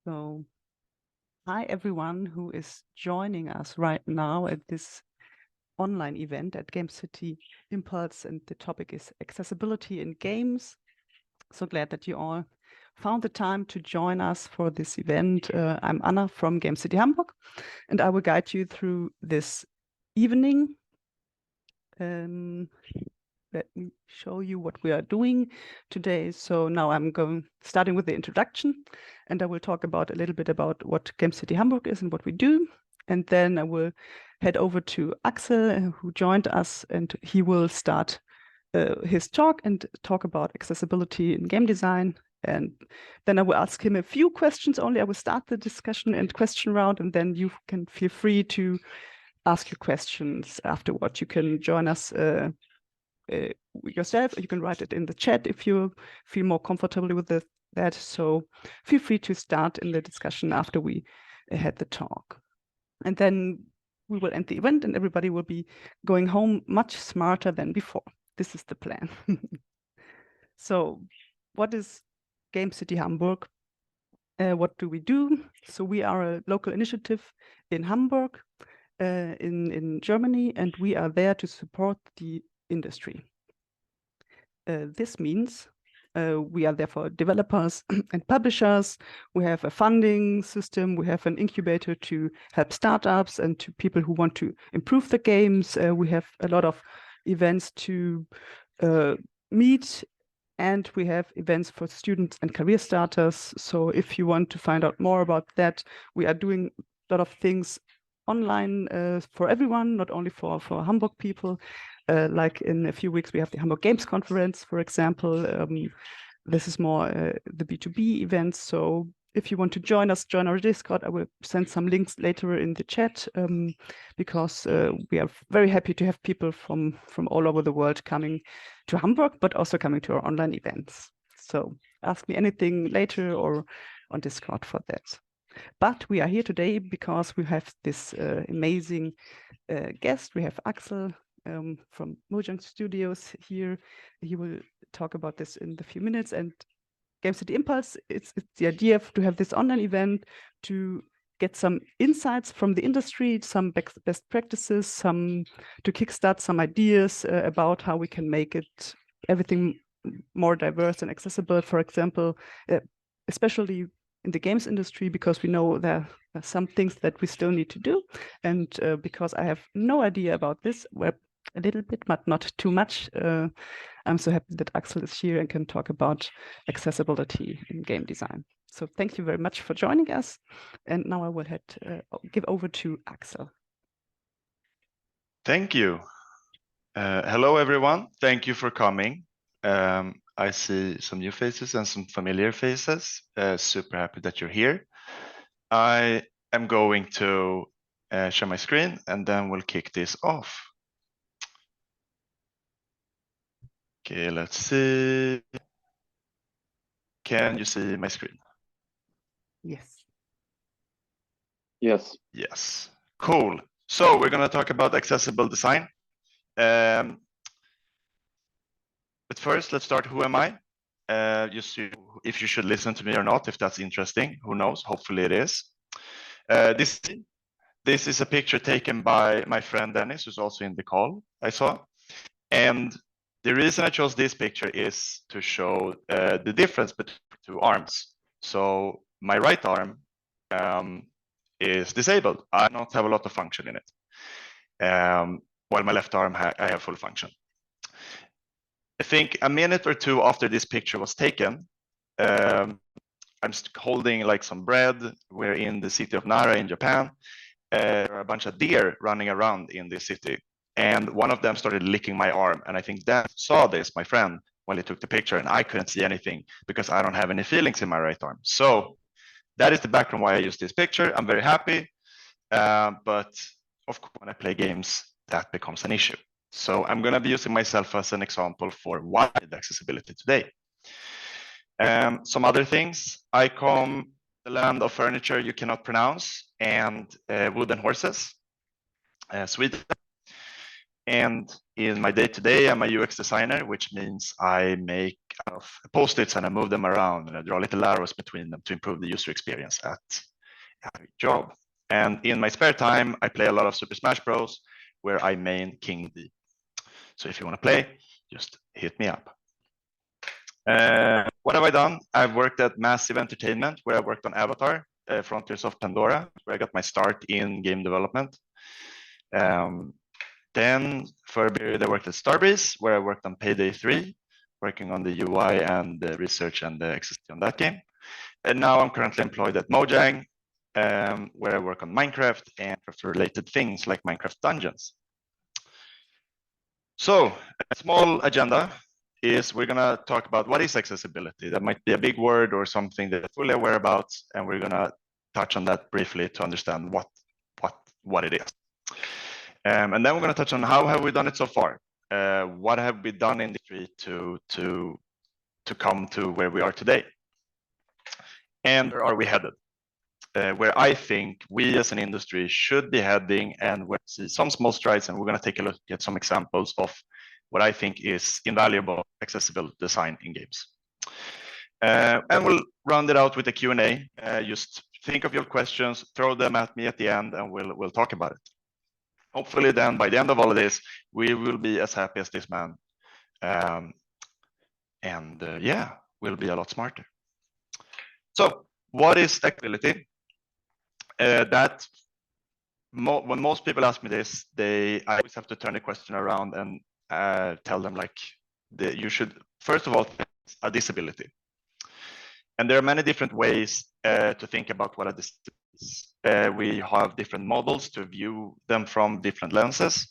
So, hi everyone who is joining us right now at this online event at Gamecity Impulse, and the topic is accessibility in games. So glad that you all found the time to join us for this event. I'm Anna from Gamecity Hamburg, and I will guide you through this evening. Let me show you what we are doing today. So now I'm starting with the introduction, and I will talk about a little bit about what Gamecity Hamburg is and what we do. And then I will head over to Aksel, who joined us, and he will start his talk and talk about accessibility in game design. And then I will ask him a few questions only. I will start the discussion and question round, and then you can feel free to ask your questions afterward. You can join us yourself. You can write it in the chat if you feel more comfortable with that. So feel free to start in the discussion after we had the talk. And then we will end the event and everybody will be going home much smarter than before. This is the plan. So what is Gamecity Hamburg? What do we do? So we are a local initiative in Hamburg, in Germany, and we are there to support the industry. This means we are there for developers and publishers. We have a funding system. We have an incubator to help startups and to people who want to improve the games. We have a lot of events to meet, and we have events for students and career starters. So if you want to find out more about that, we are doing a lot of things online for everyone, not only for Hamburg people. Like in a few weeks, we have the Hamburg Games Conference, for example. This is more the B2B events. So if you want to join us, join our Discord. I will send some links later in the chat because we are very happy to have people from all over the world coming to Hamburg, but also coming to our online events. So ask me anything later or on Discord for that. But we are here today because we have this amazing guest. We have Aksel from Mojang Studios here. He will talk about this in a few minutes. And Gamecity Impulse, it's the idea to have this online event to get some insights from the industry, some best practices, some to kickstart some ideas about how we can make it everything more diverse and accessible. For example, especially in the games industry, because we know there are some things that we still need to do. And because I have no idea about this, well, a little bit, but not too much, I'm so happy that Aksel is here and can talk about accessibility in game design. So thank you very much for joining us. And now I will give over to Aksel. Thank you. Hello, everyone. Thank you for coming. I see some new faces and some familiar faces. Super happy that you're here. I am going to share my screen and then we'll kick this off. Okay, let's see. Can you see my screen? Yes. Yes. Yes. Cool. So we're going to talk about accessible design. But first, let's start. Who am I? Just if you should listen to me or not, if that's interesting. Who knows? Hopefully it is. This is a picture taken by my friend Dennis, who's also in the call I saw. And the reason I chose this picture is to show the difference between two arms. So my right arm is disabled. I don't have a lot of function in it. While my left arm, I have full function. I think a minute or two after this picture was taken, I'm holding like some bread. We're in the city of Nara in Japan. There are a bunch of deer running around in this city. And one of them started licking my arm. And I think Dan saw this, my friend, while he took the picture. And I couldn't see anything because I don't have any feelings in my right arm. So that is the background why I use this picture. I'm very happy. But of course, when I play games, that becomes an issue. So I'm going to be using myself as an example for why the accessibility today. Some other things. I come the land of furniture you cannot pronounce and wooden horses. Sweden. And in my day-to-day, I'm a UX designer, which means I make post-its and I move them around and I draw little arrows between them to improve the user experience at a job. And in my spare time, I play a lot of Super Smash Bros, where I main King D. So if you want to play, just hit me up. What have I done? I've worked at Massive Entertainment, where I worked on Avatar, Frontiers of Pandora, where I got my start in game development. Then for a period, I worked at Starbreeze, where I worked on Payday 3, working on the UI and the research and the accessibility on that game. And now I'm currently employed at Mojang, where I work on Minecraft and related things like Minecraft Dungeons. So a small agenda is we're gonna talk about what is accessibility. That might be a big word or something that I'm fully aware about, and we're gonna touch on that briefly to understand what it is. And then we're gonna touch on how have we done it so far. What have we done in the industry to come to where we are today, and where are we headed? Where I think we as an industry should be heading, and we'll see some small strides, and we're going to take a look at some examples of what I think is invaluable accessible design in games. And we'll round it out with a Q&A. Just think of your questions, throw them at me at the end, and we'll talk about it. Hopefully then, by the end of all of this, we will be as happy as this man. Yeah, we'll be a lot smarter. So what is accessibility? When most people ask me this, I always have to turn the question around and tell them like you should first of all a disability. And there are many different ways to think about what a disability is. We have different models to view them from different lenses.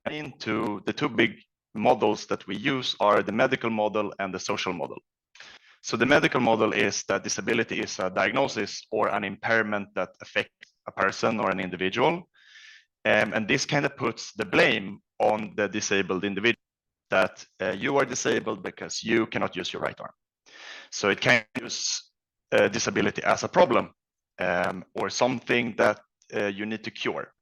And into the two big models that we use are the medical model and the social model. So the medical model is that disability is a diagnosis or an impairment that affects a person or an individual. And this kind of puts the blame on the disabled individual that you are disabled because you cannot use your right arm. So it can use disability as a problem or something that you need to cure,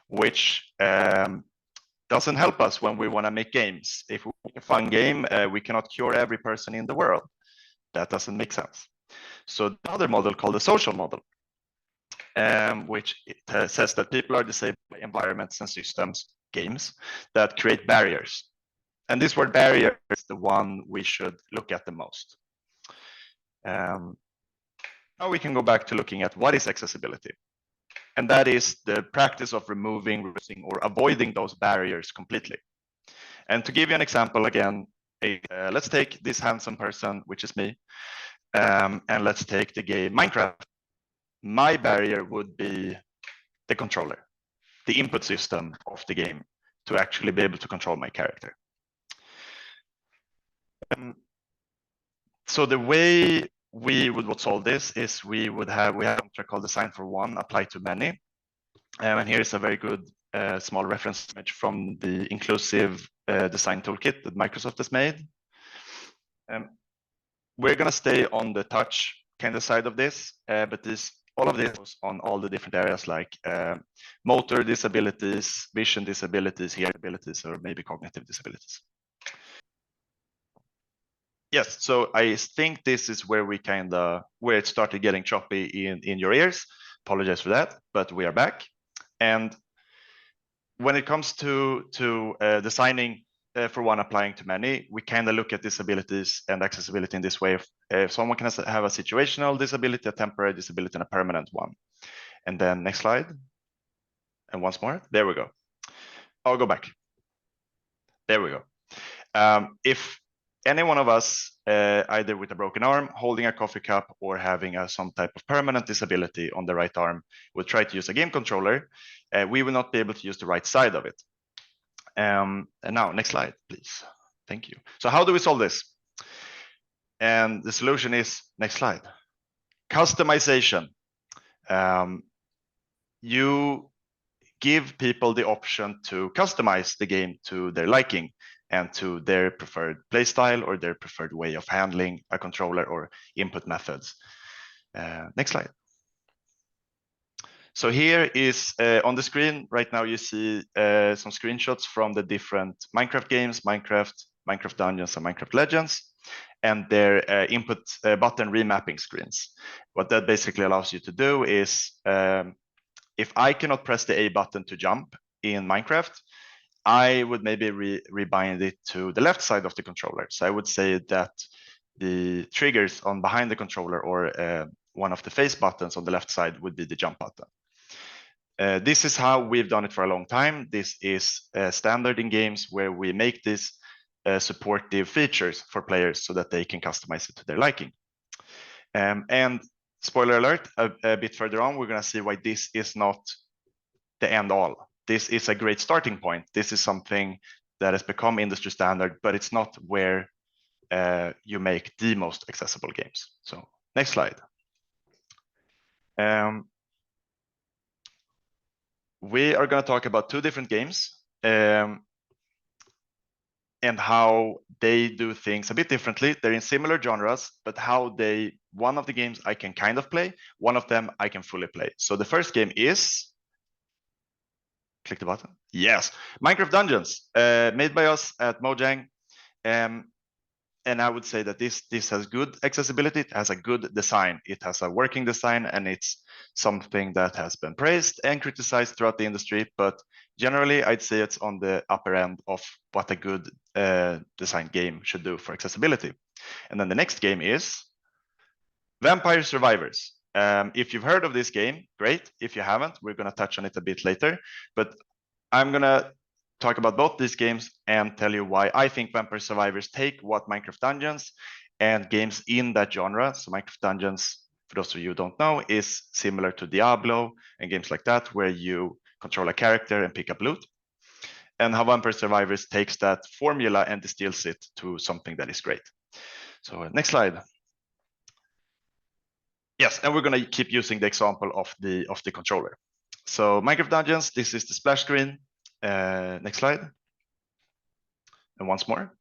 which doesn't help us when we want to make games. If we make a fun game, we cannot cure every person in the world. That doesn't make sense. So the other model called the social model, which says that people are disabled by environments and systems, games, that create barriers. And this word barrier is the one we should look at the most. Now we can go back to looking at what is accessibility. And that is the practice of removing, reducing, or avoiding those barriers completely. And to give you an example again, let's take this handsome person, which is me, and let's take the game Minecraft. My barrier would be the controller, the input system of the game to actually be able to control my character. So the way we would solve this is we have a contract called design for one, apply to many. And here is a very good small reference image from the inclusive design toolkit that Microsoft has made. We're going to stay on the touch kind of side of this, but all of this goes on all the different areas like motor disabilities, vision disabilities, hearing abilities, or maybe cognitive disabilities. Yes, so I think this is where where it started getting choppy in your ears. Apologize for that, but we are back. And when it comes to designing for one applying to many, we kind of look at disabilities and accessibility in this way. If someone can have a situational disability, a temporary disability, and a permanent one. And then next slide. And once more, there we go. I'll go back. There we go. If any one of us, either with a broken arm, holding a coffee cup, or having some type of permanent disability on the right arm, would try to use a game controller, we will not be able to use the right side of it. And now, next slide, please. Thank you. So how do we solve this? And the solution is, next slide, customization. You give people the option to customize the game to their liking and to their preferred playstyle or their preferred way of handling a controller or input methods. Next slide. So here is on the screen right now, you see some screenshots from the different Minecraft games, Minecraft Dungeons, and Minecraft Legends, and their input button remapping screens. What that basically allows you to do is, if I cannot press the A button to jump in Minecraft, I would maybe rebind it to the left side of the controller. So I would say that the triggers on behind the controller, or one of the face buttons on the left side, would be the jump button. This is how we've done it for a long time. This is standard in games where we make these supportive features for players so that they can customize it to their liking. And spoiler alert, a bit further on, we're going to see why this is not the end all. This is a great starting point. This is something that has become industry standard, but it's not where you make the most accessible games. So next slide. We are going to talk about two different games and how they do things a bit differently. They're in similar genres, but one of the games I can kind of play, one of them I can fully play. So the first game is, click the button. Yes, Minecraft Dungeons, made by us at Mojang. And I would say that this has good accessibility. It has a good design. It has a working design, and it's something that has been praised and criticized throughout the industry. But generally, I'd say it's on the upper end of what a good design game should do for accessibility. And then the next game is Vampire Survivors. If you've heard of this game, great. If you haven't, we're going to touch on it a bit later. But I'm going to talk about both these games and tell you why I think Vampire Survivors take what Minecraft Dungeons and games in that genre. So Minecraft Dungeons, for those of you who don't know, is similar to Diablo and games like that, where you control a character and pick up loot. And how Vampire Survivors takes that formula and distills it to something that is great. So next slide. Yes, and we're going to keep using the example of the controller. So Minecraft Dungeons, this is the splash screen. Next slide. And once more.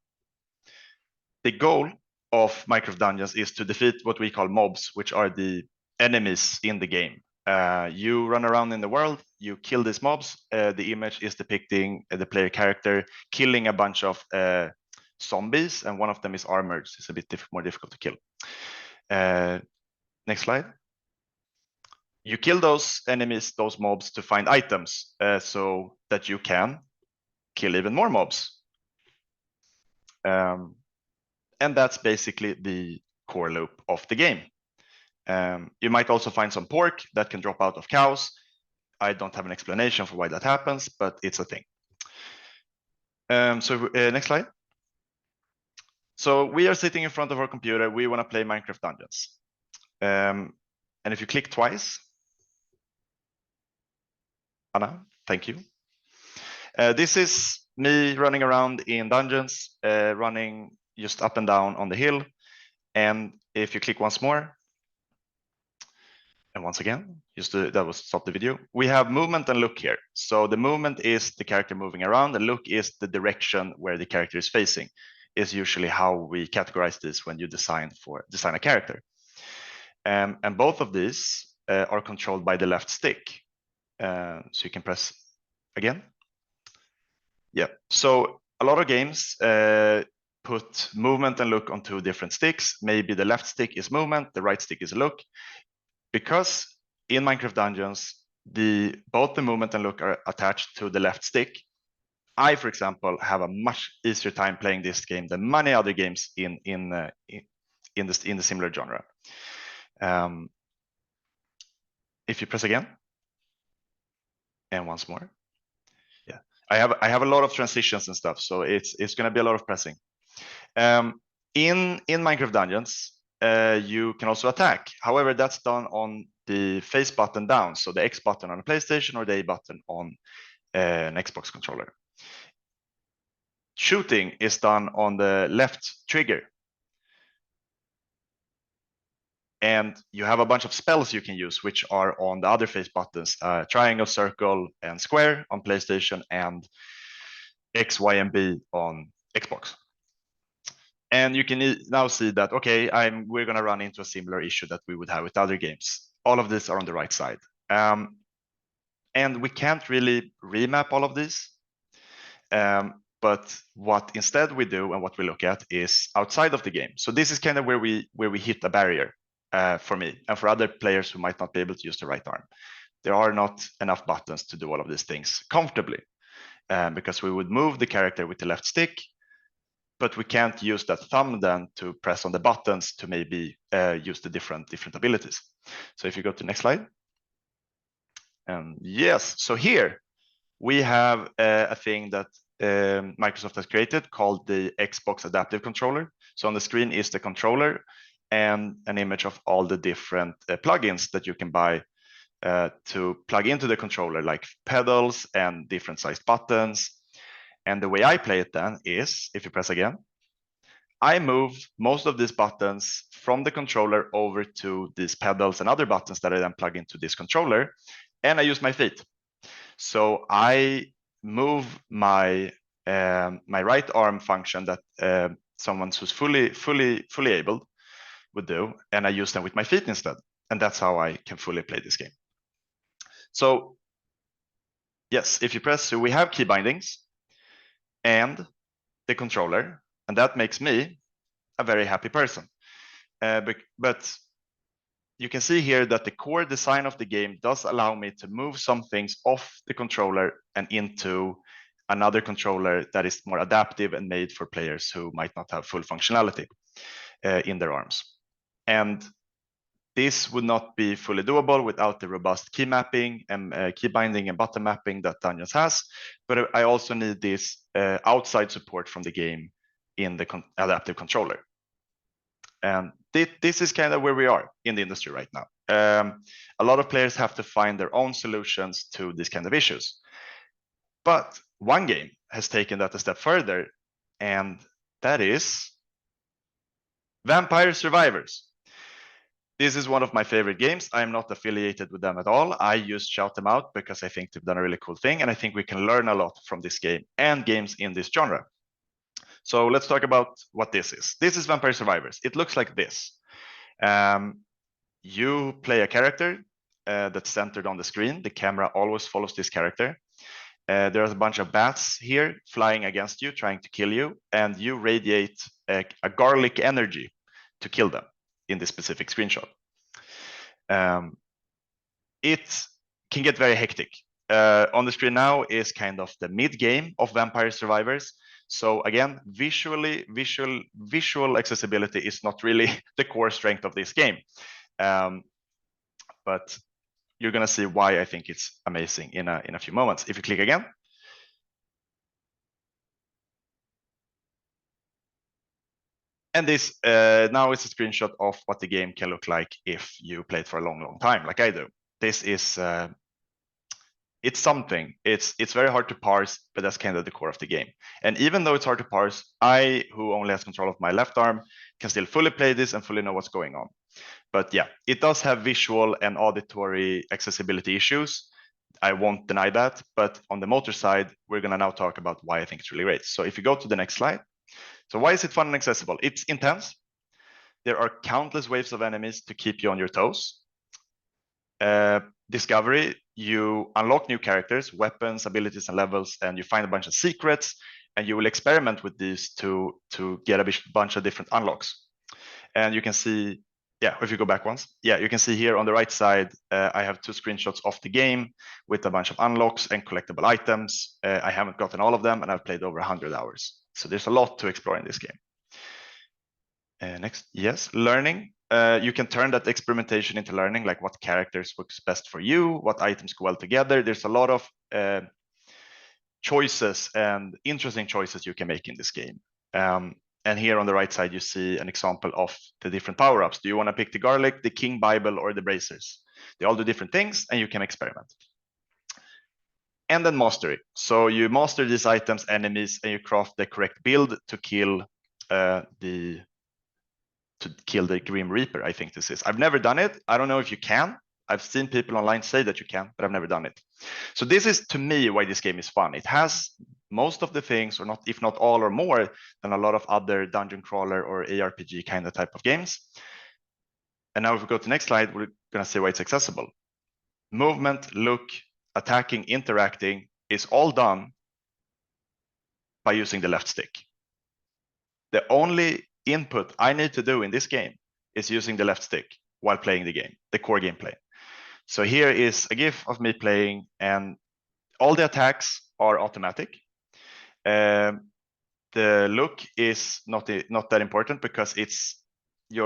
The goal of Minecraft Dungeons is to defeat what we call mobs, which are the enemies in the game. You run around in the world, you kill these mobs. The image is depicting the player character killing a bunch of zombies, and one of them is armored. So it's a bit more difficult to kill. Next slide. You kill those enemies, those mobs, to find items so that you can kill even more mobs. And that's basically the core loop of the game. You might also find some pork that can drop out of cows. I don't have an explanation for why that happens, but it's a thing. Next slide. So we are sitting in front of our computer. We want to play Minecraft Dungeons. And if you click twice, Anna, thank you. This is me running around in dungeons, running just up and down on the hill. And if you click once more, and once again, that was stop the video. We have movement and look here. So the movement is the character moving around. The look is the direction where the character is facing. Is usually how we categorize this when you design a character. And both of these are controlled by the left stick. So you can press again. Yeah. So a lot of games put movement and look on two different sticks. Maybe the left stick is movement, the right stick is look. Because in Minecraft Dungeons, both the movement and look are attached to the left stick. I, for example, have a much easier time playing this game than many other games in the similar genre. If you press again, and once more, yeah, I have a lot of transitions and stuff, so it's going to be a lot of pressing. In Minecraft Dungeons, you can also attack. However, that's done on the face button down, so the X button on a PlayStation or the A button on an Xbox controller. Shooting is done on the left trigger. And you have a bunch of spells you can use, which are on the other face buttons, triangle, circle, and square on PlayStation, and X, Y, and B on Xbox. And you can now see that, okay, we're going to run into a similar issue that we would have with other games. All of these are on the right side. And we can't really remap all of these. But what instead we do and what we look at is outside of the game. So this is kind of where we hit a barrier for me and for other players who might not be able to use the right arm. There are not enough buttons to do all of these things comfortably because we would move the character with the left stick, but we can't use that thumb then to press on the buttons to maybe use the different abilities. So if you go to the next slide. Yes, so here we have a thing that Microsoft has created called the Xbox Adaptive Controller. So on the screen is the controller and an image of all the different plugins that you can buy to plug into the controller, like pedals and different sized buttons. And the way I play it then is, if you press again, I move most of these buttons from the controller over to these pedals and other buttons that I then plug into this controller, and I use my feet. So I move my my right arm function that someone who's fully able would do, and I use them with my feet instead. And that's how I can fully play this game. So yes, if you press, so we have key bindings and the controller, and that makes me a very happy person. But you can see here that the core design of the game does allow me to move some things off the controller and into another controller that is more adaptive and made for players who might not have full functionality in their arms. And this would not be fully doable without the robust key mapping and key binding and button mapping that Dungeons has. But I also need this outside support from the game in the adaptive controller. And this is kind of where we are in the industry right now. A lot of players have to find their own solutions to these kind of issues. But one game has taken that a step further, and that is Vampire Survivors. This is one of my favorite games. I'm not affiliated with them at all. I just shout them out because I think they've done a really cool thing, and I think we can learn a lot from this game and games in this genre. So let's talk about what this is. This is Vampire Survivors. It looks like this. You play a character that's centered on the screen. The camera always follows this character. There's a bunch of bats here flying against you, trying to kill you, and you radiate a garlic energy to kill them in this specific screenshot. It can get very hectic. On the screen now is kind of the mid game of Vampire Survivors. So again, visual accessibility is not really the core strength of this game. But you're gonna see why I think it's amazing in a few moments. If you click again. And this now is a screenshot of what the game can look like if you play it for a long time, like I do. This is it's something. It's very hard to parse, but that's kind of the core of the game. And even though it's hard to parse, I, who only has control of my left arm, can still fully play this and fully know what's going on. But yeah, it does have visual and auditory accessibility issues. I won't deny that. But on the motor side, we're going to now talk about why I think it's really great. So if you go to the next slide. So why is it fun and accessible? It's intense. There are countless waves of enemies to keep you on your toes. Discovery, you unlock new characters, weapons, abilities, and levels, and you find a bunch of secrets, and you will experiment with these to get a bunch of different unlocks. And you can see, yeah, if you go back once, yeah, you can see here on the right side, I have 2 screenshots of the game with a bunch of unlocks and collectible items. I haven't gotten all of them, and I've played over 100 hours. So there's a lot to explore in this game. Next, yes, learning. You can turn that experimentation into learning, like what characters works best for you, what items go well together. There's a lot of choices and interesting choices you can make in this game. And here on the right side, you see an example of the different power-ups. Do you want to pick the garlic, the King Bible, or the bracers? They all do different things, and you can experiment. And then mastery. So you master these items, enemies, and you craft the correct build to kill the Grim Reaper, I think this is. I've never done it. I don't know if you can. I've seen people online say that you can, but I've never done it. So this is, to me, why this game is fun. It has most of the things, or not, if not all or more, than a lot of other dungeon crawler or ARPG kind of type of games. And now if we go to the next slide, we're going to see why it's accessible. Movement, look, attacking, interacting is all done by using the left stick. The only input I need to do in this game is using the left stick while playing the game, the core gameplay. So here is a GIF of me playing, and all the attacks are automatic. The look is not that important because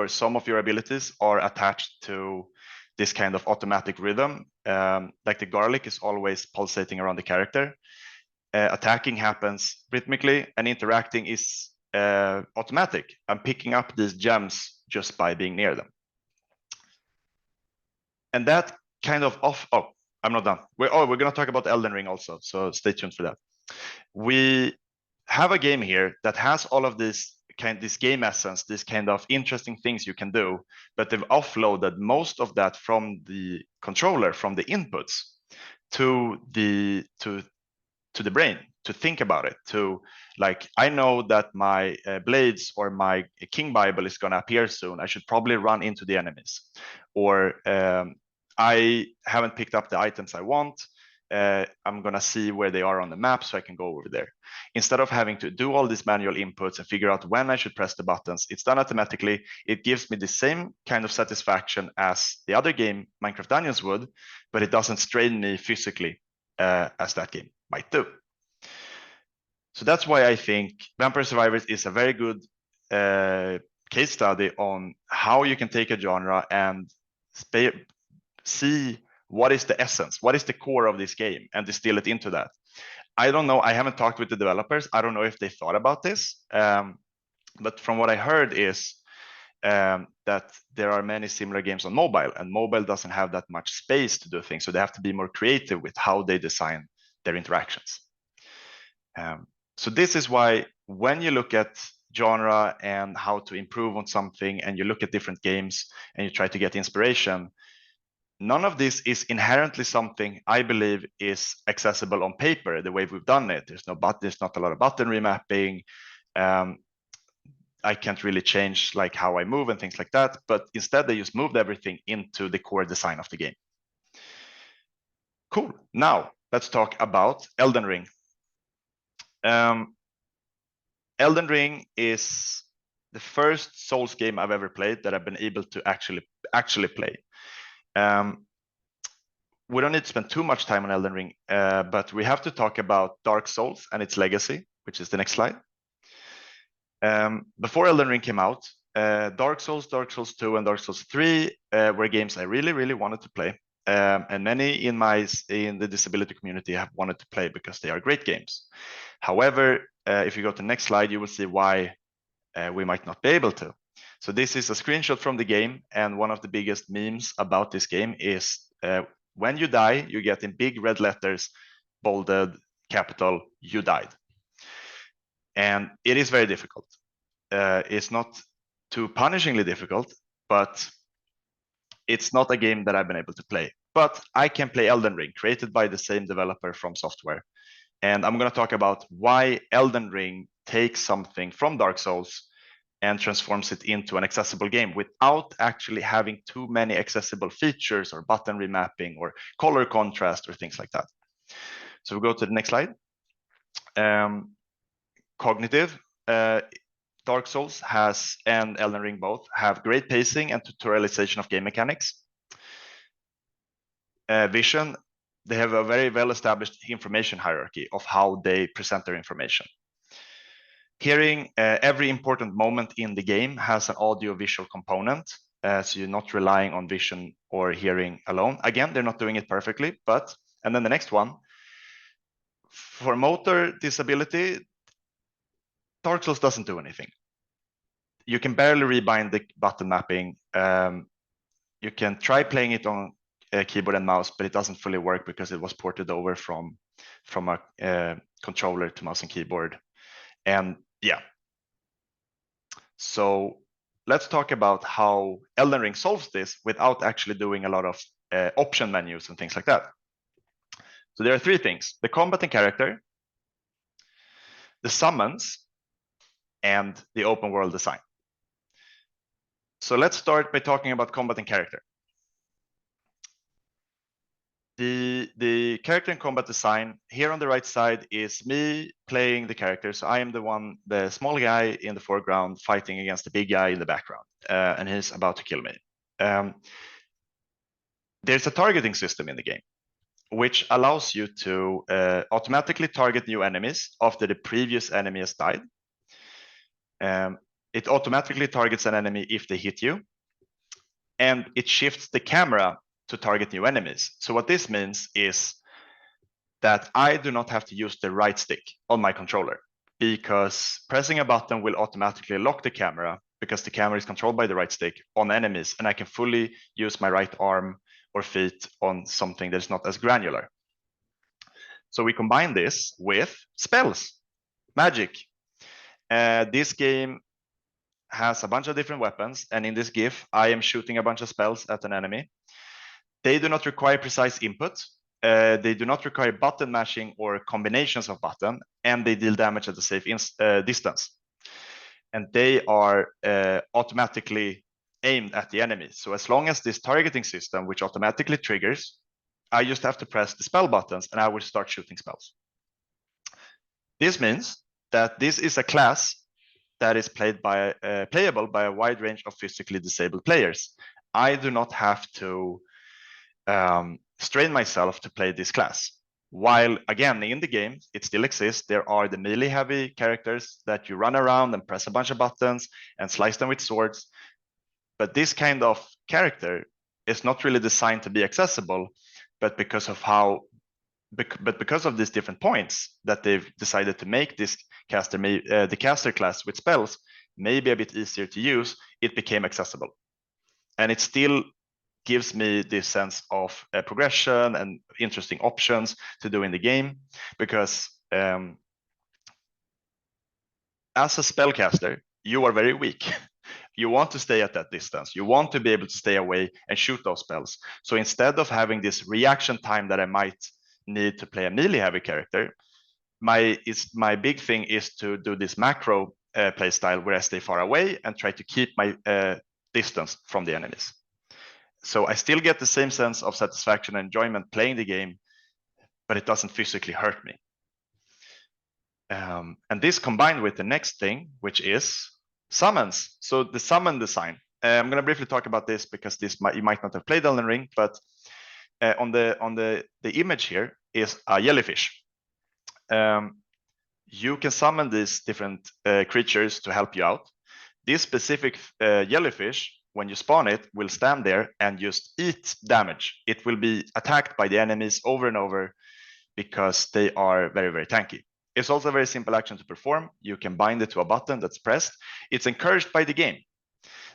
some of your abilities are attached to this kind of automatic rhythm. Like the garlic is always pulsating around the character. Attacking happens rhythmically, and interacting is automatic. I'm picking up these gems just by being near them. And that kind of I'm not done. We're going to talk about Elden Ring also, so stay tuned for that. We have a game here that has all of this game essence, this kind of interesting things you can do, but they've offloaded most of that from the controller, from the inputs, to the brain, to think about it, to like, I know that my blades or my King Bible is going to appear soon. I should probably run into the enemies. Or I haven't picked up the items I want. I'm going to see where they are on the map so I can go over there. Instead of having to do all these manual inputs and figure out when I should press the buttons, it's done automatically. It gives me the same kind of satisfaction as the other game, Minecraft Dungeons, would, but it doesn't strain me physically as that game might do. So that's why I think Vampire Survivors is a very good case study on how you can take a genre and see what is the essence, what is the core of this game, and distill it into that. I don't know, I haven't talked with the developers. I don't know if they thought about this, but from what I heard is that there are many similar games on mobile, and mobile doesn't have that much space to do things, so they have to be more creative with how they design their interactions. So this is why when you look at genre and how to improve on something, and you look at different games and you try to get inspiration, none of this is inherently something I believe is accessible on paper the way we've done it. There's not a lot of button remapping. I can't really change like how I move and things like that, but instead they just moved everything into the core design of the game. Cool. Now let's talk about Elden Ring. Elden Ring is the first Souls game I've ever played that I've been able to actually play. We don't need to spend too much time on Elden Ring, but we have to talk about Dark Souls and its legacy, which is the next slide. Before Elden Ring came out, Dark Souls 2, and Dark Souls 3 were games I really, really wanted to play. And many in the disability community have wanted to play because they are great games. However, if you go to the next slide, you will see why we might not be able to. So this is a screenshot from the game, and one of the biggest memes about this game is when you die, you get in big red letters, bolded, capital, you died. And it is very difficult. It's not too punishingly difficult, but it's not a game that I've been able to play. But I can play Elden Ring, created by the same developer from Software. And I'm going to talk about why Elden Ring takes something from Dark Souls and transforms it into an accessible game without actually having too many accessible features or button remapping or color contrast or things like that. So we go to the next slide. Cognitive. Dark Souls and Elden Ring both have great pacing and tutorialization of game mechanics. Vision, they have a very well-established information hierarchy of how they present their information. Hearing, every important moment in the game has an audio-visual component, so you're not relying on vision or hearing alone. Again, they're not doing it perfectly, and then the next one, for motor disability, Dark Souls doesn't do anything. You can barely rebind the button mapping. You can try playing it on keyboard and mouse, but it doesn't fully work because it was ported over from a controller to mouse and keyboard. And yeah. So let's talk about how Elden Ring solves this without actually doing a lot of option menus and things like that. So there are three things: the combat and character, the summons, and the open world design. So let's start by talking about combat and character. The character and combat design here on the right side is me playing the character. So I am the small guy in the foreground fighting against the big guy in the background, and he's about to kill me. There's a targeting system in the game, which allows you to automatically target new enemies after the previous enemy has died. It automatically targets an enemy if they hit you, and it shifts the camera to target new enemies. So what this means is that I do not have to use the right stick on my controller, because pressing a button will automatically lock the camera, because the camera is controlled by the right stick on enemies, and I can fully use my right arm or feet on something that is not as granular. So we combine this with spells, magic. This game has a bunch of different weapons, and in this GIF, I am shooting a bunch of spells at an enemy. They do not require precise input. They do not require button mashing or combinations of button, and they deal damage at a safe distance. And they are automatically aimed at the enemy. So as long as this targeting system, which automatically triggers, I just have to press the spell buttons and I will start shooting spells. This means that this is a class that is playable by a wide range of physically disabled players. I do not have to strain myself to play this class. While again, in the game, it still exists. There are the melee heavy characters that you run around and press a bunch of buttons and slice them with swords. But this kind of character is not really designed to be accessible, but because of these different points that they've decided to make this the caster class with spells maybe a bit easier to use, it became accessible. And it still gives me this sense of progression and interesting options to do in the game, because as a spellcaster, you are very weak. You want to stay at that distance. You want to be able to stay away and shoot those spells. So instead of having this reaction time that I might need to play a melee heavy character, my big thing is to do this macro play style where I stay far away and try to keep my distance from the enemies. So I still get the same sense of satisfaction and enjoyment playing the game, but it doesn't physically hurt me. And this combined with the next thing, which is summons. So the summon design. I'm going to briefly talk about this because you might not have played Elden Ring, but on the image here is a jellyfish. You can summon these different creatures to help you out. This specific jellyfish, when you spawn it, will stand there and just eat damage. It will be attacked by the enemies over and over because they are very, very tanky. It's also a very simple action to perform. You can bind it to a button that's pressed. It's encouraged by the game.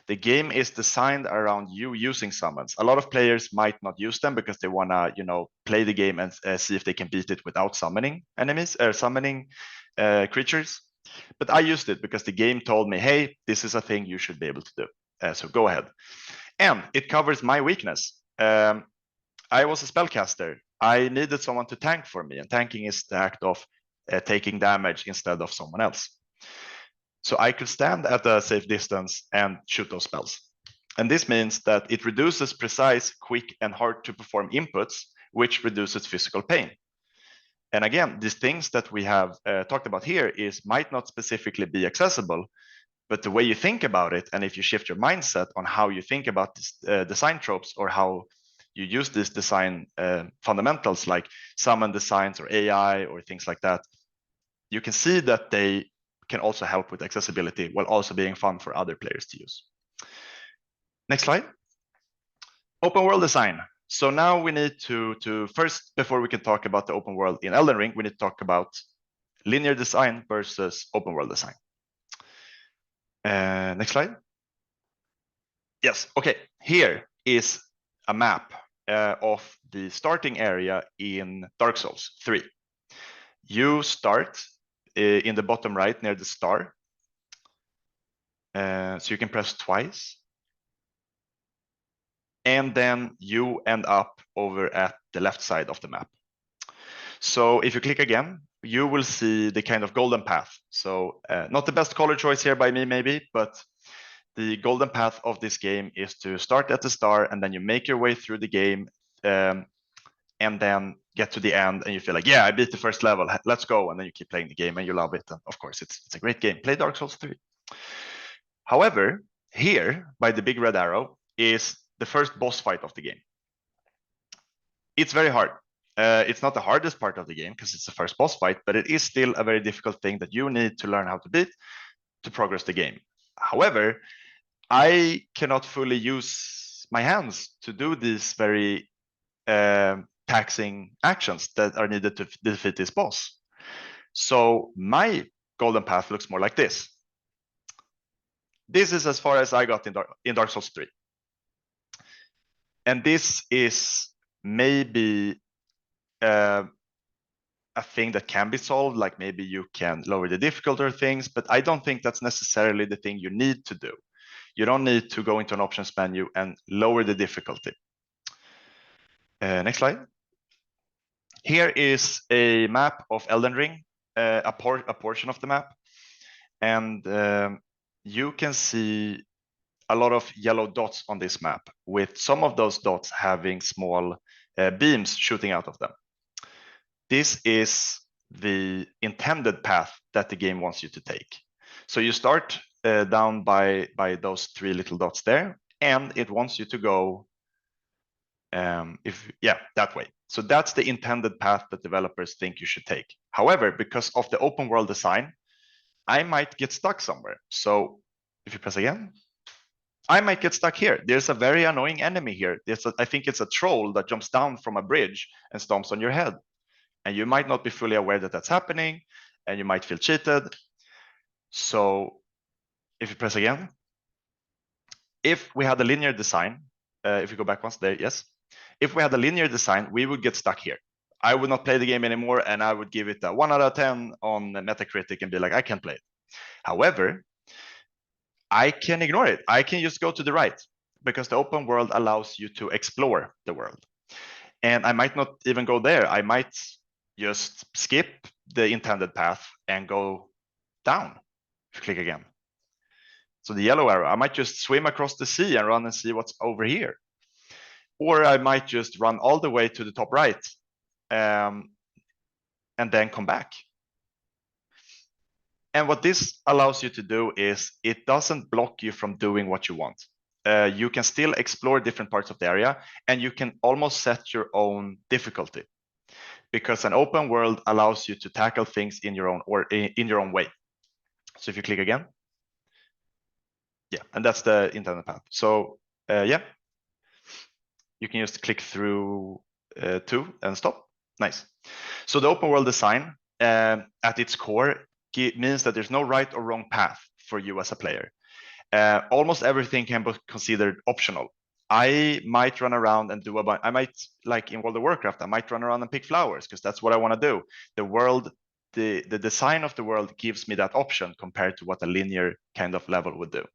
The game is designed around you using summons. A lot of players might not use them because they want to, play the game and see if they can beat it without summoning enemies or summoning creatures. But I used it because the game told me, hey, this is a thing you should be able to do. So go ahead. And it covers my weakness. I was a spellcaster. I needed someone to tank for me, and tanking is the act of taking damage instead of someone else. So I could stand at a safe distance and shoot those spells. And this means that it reduces precise, quick, and hard to perform inputs, which reduces physical pain. And again, these things that we have talked about here might not specifically be accessible, but the way you think about it, and if you shift your mindset on how you think about this, design tropes, or how you use these design fundamentals like summon designs or AI or things like that, you can see that they can also help with accessibility while also being fun for other players to use. Next slide. Open world design. So now we need to first, before we can talk about the open world in Elden Ring, we need to talk about linear design versus open world design. Next slide. Yes, okay. Here is a map of the starting area in Dark Souls 3. You start in the bottom right near the star. So you can press twice. And then you end up over at the left side of the map. So if you click again, you will see the kind of golden path. So not the best color choice here by me maybe, but the golden path of this game is to start at the star and then you make your way through the game. and then get to the end and you feel like, yeah, I beat the first level, let's go. And then you keep playing the game and you love it. And of course, it's a great game. Play Dark Souls 3. However, here by the big red arrow is the first boss fight of the game. It's very hard. It's not the hardest part of the game because it's the first boss fight, but it is still a very difficult thing that you need to learn how to beat to progress the game. However, I cannot fully use my hands to do these very taxing actions that are needed to defeat this boss. So my golden path looks more like this. This is as far as I got in Dark Souls 3. And this is maybe a thing that can be solved, like maybe you can lower the difficulty or things, but I don't think that's necessarily the thing you need to do. You don't need to go into an options menu and lower the difficulty. Next slide. Here is a map of Elden Ring, a portion of the map. And you can see a lot of yellow dots on this map, with some of those dots having small beams shooting out of them. This is the intended path that the game wants you to take. So you start down by those 3 little dots there, and it wants you to go that way. So that's the intended path that developers think you should take. However, because of the open world design, I might get stuck somewhere. So if you press again, I might get stuck here. There's a very annoying enemy here. I think it's a troll that jumps down from a bridge and stomps on your head. And you might not be fully aware that that's happening, and you might feel cheated. So if you press again, if we had a linear design, if you go back once there, yes. If we had a linear design, we would get stuck here. I would not play the game anymore, and I would give it a 1 out of 10 on Metacritic and be like, I can't play it. However, I can ignore it. I can just go to the right, because the open world allows you to explore the world. And I might not even go there. I might just skip the intended path and go down. If you click again. So the yellow arrow, I might just swim across the sea and run and see what's over here. Or I might just run all the way to the top right and then come back. And what this allows you to do is it doesn't block you from doing what you want. You can still explore different parts of the area, and you can almost set your own difficulty, because an open world allows you to tackle things in your own way. So if you click again, yeah, and that's the intended path. So yeah, you can just click through 2 and stop. Nice. So the open world design at its core means that there's no right or wrong path for you as a player. Almost everything can be considered optional. I might run around and do a bunch. I might, like in World of Warcraft, I might run around and pick flowers because that's what I want to do. The world, the design of the world gives me that option compared to what a linear kind of level would do.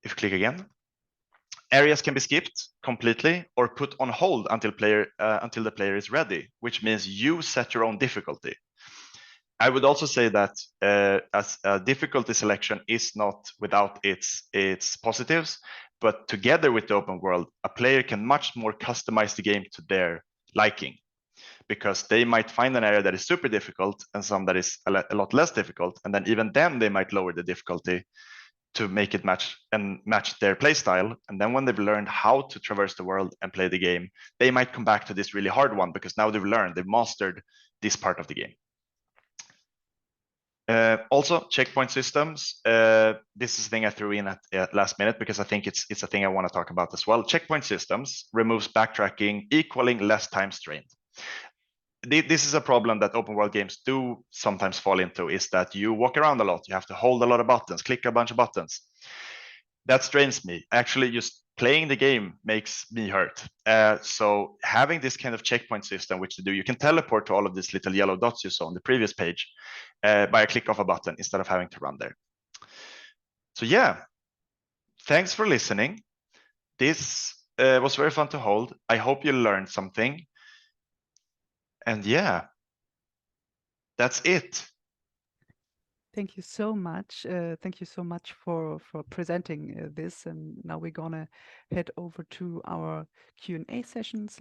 If you click again, areas can be skipped completely or put on hold until the player is ready, which means you set your own difficulty. I would also say that as a difficulty selection is not without its positives, but together with the open world, a player can much more customize the game to their liking, because they might find an area that is super difficult and some that is a lot less difficult, and then even then they might lower the difficulty to make it match their play style. And then when they've learned how to traverse the world and play the game, they might come back to this really hard one because now they've mastered this part of the game. Also, checkpoint systems. This is a thing I threw in at last minute because I think it's a thing I want to talk about as well. Checkpoint systems removes backtracking, equaling less time strained. This is a problem that open world games do sometimes fall into, is that you walk around a lot. You have to hold a lot of buttons, click a bunch of buttons. That strains me. Actually, just playing the game makes me hurt. So having this kind of checkpoint system, which you can teleport to all of these little yellow dots you saw on the previous page by a click of a button instead of having to run there. So yeah, thanks for listening. This was very fun to hold. I hope you learned something. And yeah, that's it. Thank you so much. Thank you so much for presenting this. And now we're gonna head over to our Q&A sessions.